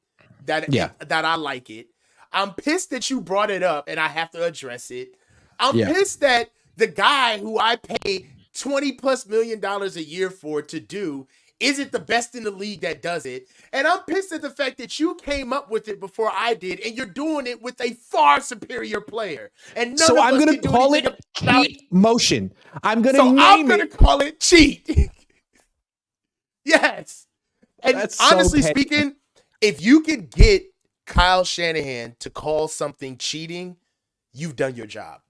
that I like it. I'm pissed that you brought it up and I have to address it. I'm pissed that the guy who I pay $20+ million a year for to do isn't the best in the league that does it. And I'm pissed at the fact that you came up with it before I did, and you're doing it with a far superior player. And so I'm going to call it cheat motion. I'm going to call it cheat. Yes. And that's honestly speaking, if you could get Kyle Shanahan to call something cheating, you've done your job.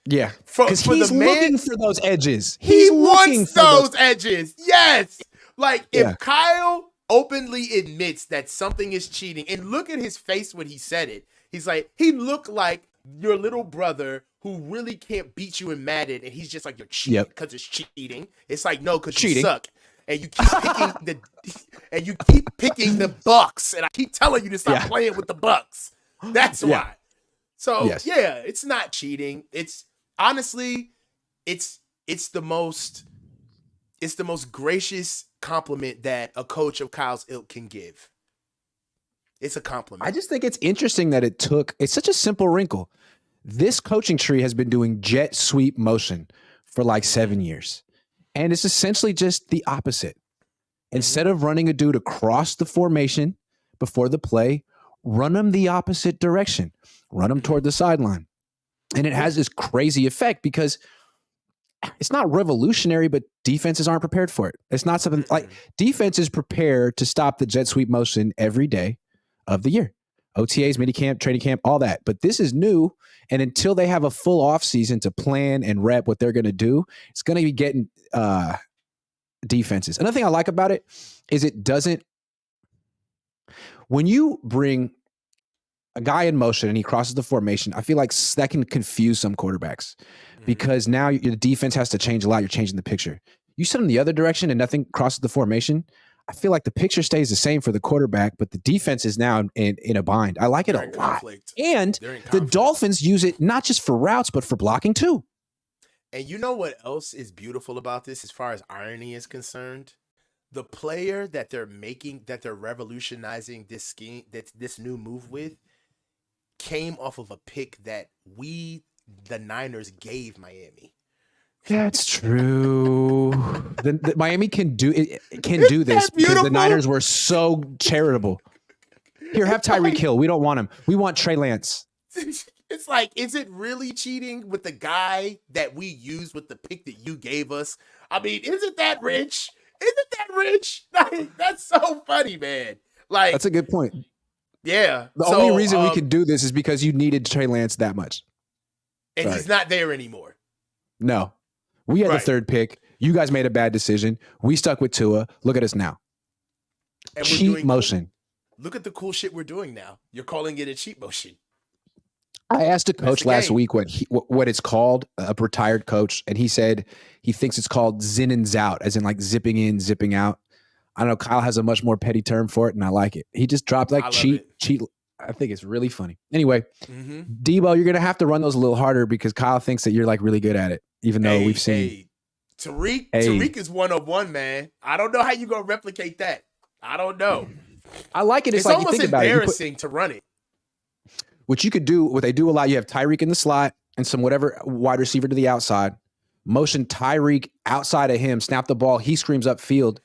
Yeah. Because he's looking for those edges. He wants those edges. Yes. Like, if Kyle openly admits that something is cheating, and look at his face when he said it. He's like, he looked like your little brother who really can't beat you in Madden, and he's just like, you're cheating because it's cheating. It's like, no, because you suck. And you keep picking the Bucks, and I keep telling you to stop playing with the Bucks. That's why. So it's not cheating. It's honestly, it's the most gracious compliment that a coach of Kyle's ilk can give. It's a compliment. I just think it's interesting that it's such a simple wrinkle. This coaching tree has been doing jet sweep motion for like 7 years. And it's essentially just the opposite. Instead of running a dude across the formation before the play, run him the opposite direction. Run him toward the sideline. And it has this crazy effect because it's not revolutionary, but defenses aren't prepared for it. It's not something like defenses prepare to stop the jet sweep motion every day of the year. OTAs, minicamp, training camp, all that. But this is new. And until they have a full offseason to plan and rep what they're going to do, it's going to be getting defenses. Another thing I like about it is it doesn't, when you bring a guy in motion and he crosses the formation, I feel like that can confuse some quarterbacks because now your defense has to change a lot. You're changing the picture. You set him the other direction and nothing crosses the formation. I feel like the picture stays the same for the quarterback, but the defense is now in a bind. I like it a lot. And the Dolphins use it not just for routes, but for blocking too. And you know what else is beautiful about this as far as irony is concerned? The player that they're revolutionizing this scheme, this new move with, came off of a pick that the Niners, gave Miami. That's true. the Miami can do this because the Niners were so charitable. Here, have Tyreek Hill. We don't want him. We want Trey Lance. It's it's like, is it really cheating with the guy that we used with the pick that you gave us? I mean, isn't that rich? Isn't that rich? Like, that's so funny, man. Like, That's a good point. yeah. The only reason we can do this is because you needed Trey Lance that much. And he's not there anymore. No. We had the third pick. You guys made a bad decision. We stuck with Tua. Look at us now. And cheat motion. Look at the cool shit we're doing now. You're calling it a cheat motion. I asked a coach last week what it's called, a retired coach, and he said he thinks it's called zin and zout, as in like zipping in, zipping out. I don't know. Kyle has a much more petty term for it, and I like it. He just dropped like cheat. I think it's really funny. Anyway, Deebo, you're going to have to run those a little harder because Kyle thinks that you're like really good at it, even though we've seen. Tariq is 101, man. I don't know how you're going to replicate that. I don't know. I like it. It's like almost you think about embarrassing to run it. What you could do, what they do a lot, you have Tyreek in the slot and some whatever wide receiver to the outside. Motion Tyreek outside of him, snap the ball. He screams upfield,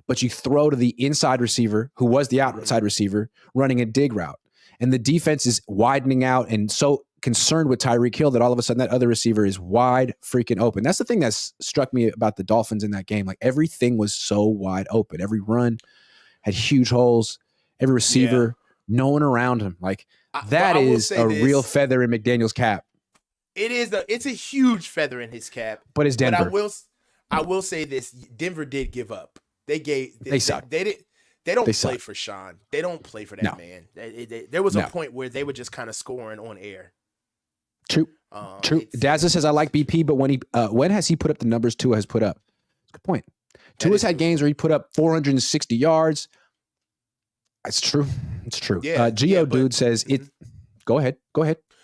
but you throw to the inside receiver, who was the outside receiver, running a dig route. And the defense is widening out and so concerned with Tyreek Hill that all of a sudden that other receiver is wide freaking open. That's the thing that struck me about the Dolphins in that game. Like everything was so wide open. Every run had huge holes. Every receiver, no one around him. Like that is a real feather in McDaniel's cap. It's a huge feather in his cap. But it's Denver. But I will say this: Denver did give up. They suck. They don't play for Sean. They don't play for that man. There was a point where they were just kind of scoring on air. True. Dazza says I like BP, but when has he put up the numbers Tua has put up? Good point. Tua's had games where he put up 460 yards. It's true. It's true. Yeah, Dude says it. Go ahead.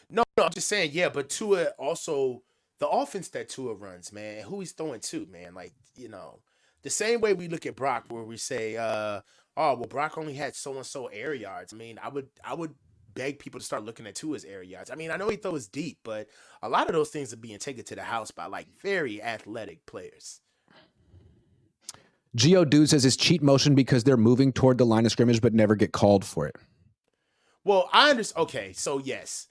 No, I'm just saying, but Tua also, the offense that Tua runs, man, who he's throwing to, man, like, the same way we look at Brock where we say, Brock only had so-and-so air yards. I mean, I would beg people to start looking at Tua's air yards. I mean, I know he throws deep, but a lot of those things are being taken to the house by, like, very athletic players. Dude says it's cheat motion because they're moving toward the line of scrimmage but never get called for it. Well, I understand. Okay, so yes,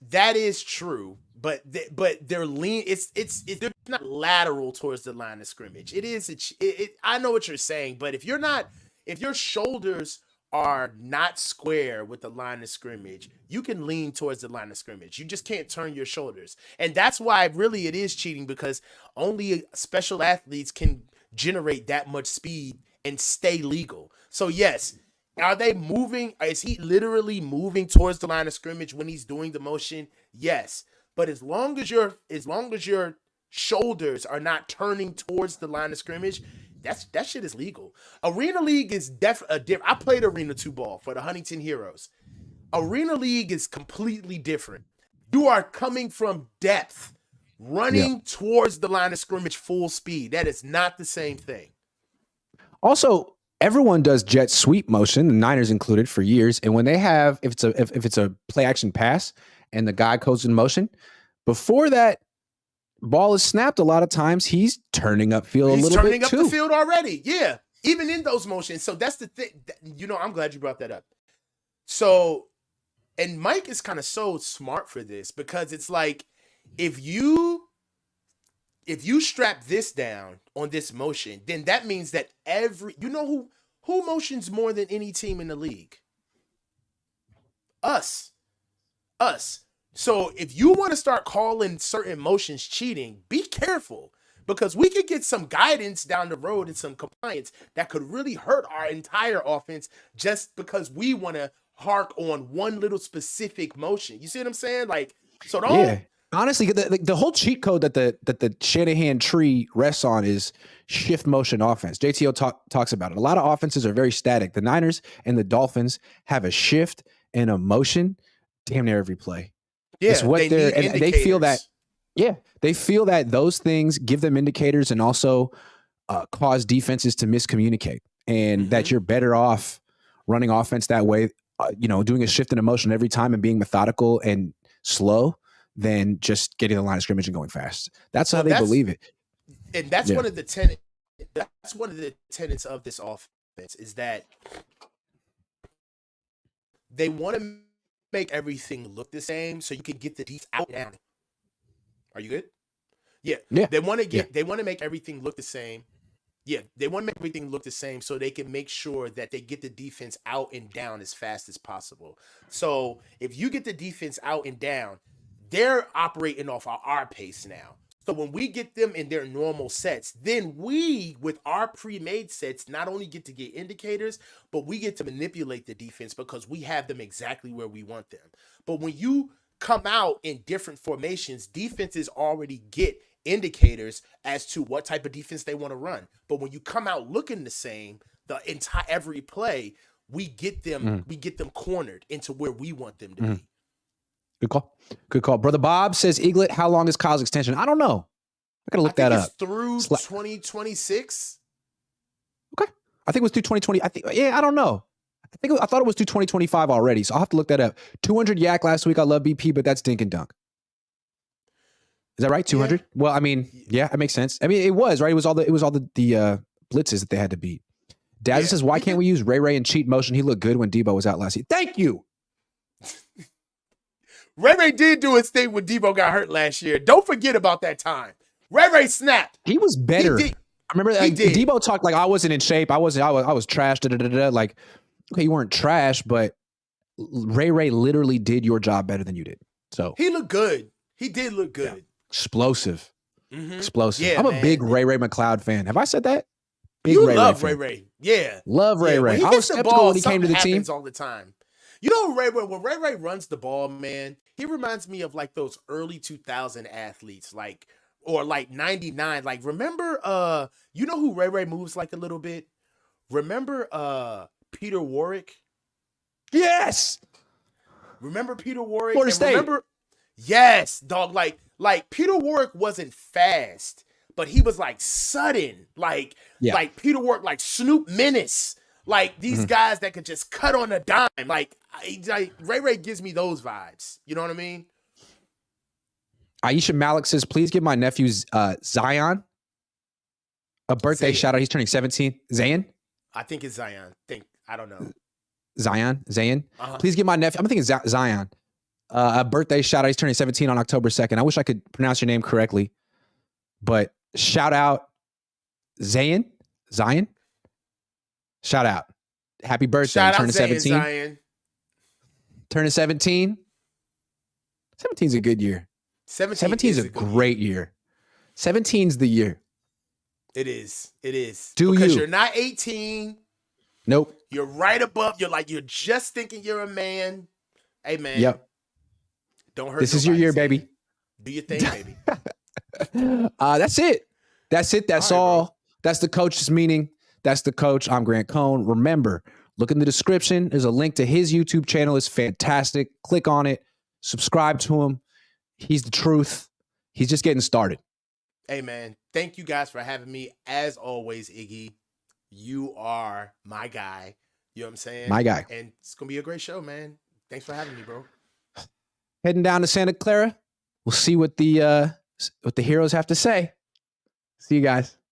that is true, but they're lean. It's they're not lateral towards the line of scrimmage. It is. I know what you're saying, but if your shoulders are not square with the line of scrimmage, you can lean towards the line of scrimmage. You just can't turn your shoulders, and that's why really it is cheating because only special athletes can generate that much speed and stay legal. So yes. Are they moving? Is he literally moving towards the line of scrimmage when he's doing the motion? Yes. But as long as your shoulders are not turning towards the line of scrimmage, that shit is legal. Arena League is different. I played Arena 2 ball for the Huntington Heroes. Arena League is completely different. You are coming from depth, running towards the line of scrimmage full speed. That is not the same thing. Also, everyone does jet sweep motion, the Niners included, for years. And when they have, if it's a play action pass and the guy goes in motion, before that ball is snapped, a lot of times he's turning upfield a little bit too. He's turning up the field already. Yeah, even in those motions. So that's the thing. I'm glad you brought that up. So, and Mike is kind of so smart for this because it's like if you strap this down on this motion, then that means that who motions more than any team in the league? Us. So if you want to start calling certain motions cheating, be careful because we could get some guidance down the road and some compliance that could really hurt our entire offense just because we want to hark on one little specific motion. You see what I'm saying? Like, so don't. Yeah. Honestly, the whole cheat code that the Shanahan tree rests on is shift motion offense. JTO talks about it. A lot of offenses are very static. The Niners and the Dolphins have a shift and a motion damn near every play. Yeah, it's what they feel that. Yeah, they feel that those things give them indicators and also cause defenses to miscommunicate, and that you're better off running offense that way. Doing a shift and a motion every time and being methodical and slow than just getting the line of scrimmage and going fast. That's how they believe it. And that's one of the tenets. That's one of the tenets of this offense is that they want to make everything look the same so you can get the defense out and down. Are you good? Yeah. Yeah. They want to make everything look the same. Yeah, they want to make everything look the same so they can make sure that they get the defense out and down as fast as possible. So if you get the defense out and down, they're operating off our pace now. So when we get them in their normal sets, then we, with our pre-made sets, not only get to get indicators, but we get to manipulate the defense because we have them exactly where we want them. But when you come out in different formations, defenses already get indicators as to what type of defense they want to run. But when you come out looking the same, the entire every play, we get them cornered into where we want them to be. Good call. Good call. Brother Bob says, Eaglet, how long is Kyle's extension? I don't know. I gotta look that up. Through 2026. Okay. I think it was through 2020. I don't know. I thought it was through 2025 already. So I'll have to look that up. 200 yak last week. I love BP, but that's dink and dunk. Is that right? 200? Yeah. Well, I mean, yeah, that makes sense. I mean, it was, right? It was all the blitzes that they had to beat. Daz says, why can't we use Ray Ray in cheat motion? He looked good when Deebo was out last year. Thank you. Ray Ray did do his thing when Deebo got hurt last year. Don't forget about that time. Ray Ray snapped. He was better. I remember that Deebo talked like I wasn't in shape. I was trash. Like, okay, you weren't trash, but Ray Ray literally did your job better than you did. So he looked good. He did look good. Yeah. Explosive. Explosive. Yeah, I'm a big Ray Ray McLeod fan. Have I said that? Big you love Ray Ray. Yeah. Love Ray Ray. I was skeptical when he came to the team. All the time. You know, when Ray Ray runs the ball, man, he reminds me of like those early 2000 athletes, or 99. Like, remember, you know who Ray Ray moves like a little bit? Remember Peter Warwick? Yes. Remember Peter Warwick? Florida State. Yes, dog. Like Peter Warwick wasn't fast, but he was like sudden. Like Peter Warwick, like Snoop Menace. Like these guys that could just cut on a dime. Like Ray Ray gives me those vibes. You know what I mean? Aisha Malik says, please give my nephew Zion a birthday shout out. He's turning 17. Zayn? I think it's Zion. I don't know. Zayn? Please give my nephew, I'm thinking Zion, a birthday shout out. He's turning 17 on October 2nd. I wish I could pronounce your name correctly, but shout out Zayn? Shout out. Happy birthday. Shout turning out 17. Zion. Turning 17. 17's a good year. 17's a great year. 17's the year. It is. Because you're not 18. Nope. You're right above. You're just thinking you're a man. Hey, man. Yep. Don't hurt. This is your year, baby. Do your thing, baby. That's it. That's all. That's the coach's meaning. That's the coach. I'm Grant Cohn. Remember, look in the description. There's a link to his YouTube channel. It's fantastic. Click on it. Subscribe to him. He's the truth. He's just getting started. Hey, man. Thank you guys for having me. As always, Iggy, you are my guy. You know what I'm saying? My guy. And it's going to be a great show, man. Thanks for having me, bro. Heading down to Santa Clara. We'll see what the heroes have to say. See you guys.